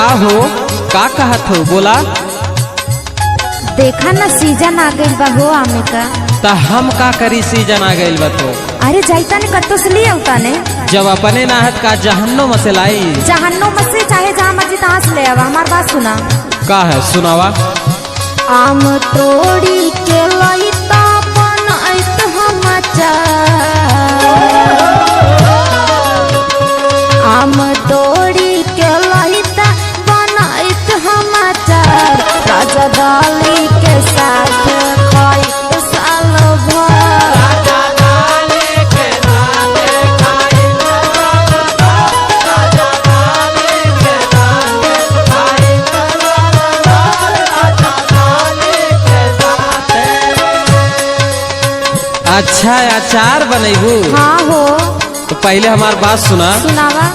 का हो का कहत हो बोला। देखा ना सीजन आ गई बा हो आमे का। ता हम का करी सीजन आ गइल बा तो। अरे जाइता ने कत्तो से लिए उता ने। जब अपने नाहत का जहन्नुम से लाई। जहन्नुम से चाहे जहाँ मर्जी तहाँ से ले आवा। हमार बात सुना। का है सुनावा। आम तोड़ी के लइता बनाइत हम अचार। आम तोड़ी के लइता बनाइत हम अचार। राजा डाली के साथ खाइत साल भर। अच्छा अचार बनेबू। हाँ हो। तो पहले हमार बात सुना। सुनावा।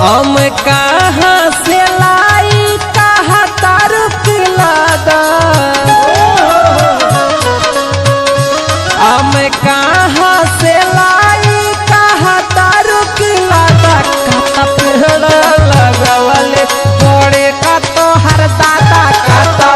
हम कहाँ से लाई कहाँ तारू किलादा। हम कहाँ से लाई कहाँ तारू किलादा। काता पेड़ लगवले बड़े का तो हर दादा काता।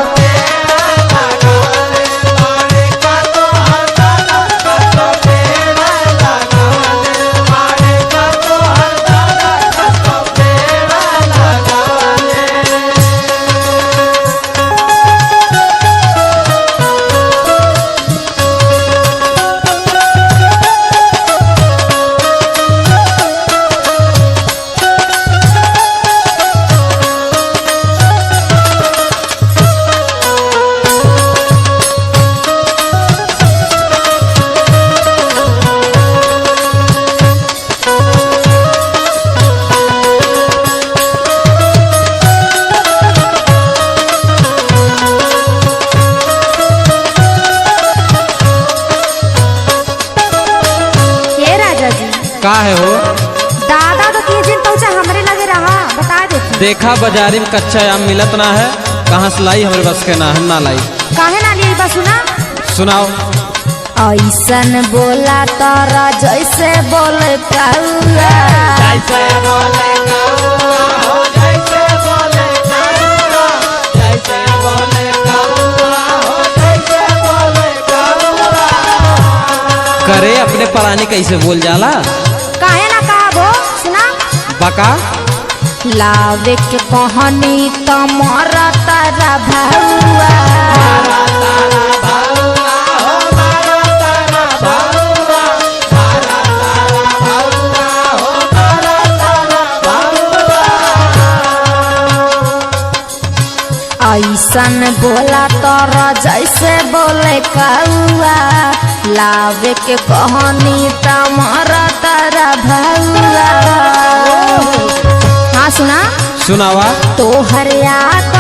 का है हो दादा तो किए दिन पहुंचा हमरे लगे रहा बता देती। देखा बाजारी में कच्चा आम मिलत ना है। कहाँ से लाई हमारे बस के ना हम ना लाई। काहे ना लिए बस सुना। सुनाओ। ऐसन बोला तारा जैसे बोले कौआ। जैसे बोले कौआ हो जैसे बोले कौआ। जैसे बोले कौआ हो जैसे बोले कौआ। करे अपने परानी कैसे बोल जाला। काहे ना कहबो सुना। बका लावे के कहानी तमरा तारा भौआ। ऐसन बोला तारा जैसे बोले कौआ। लावे के कहानी तमरा तारा भौआ। हाँ सुना। सुनावा। तोहर याद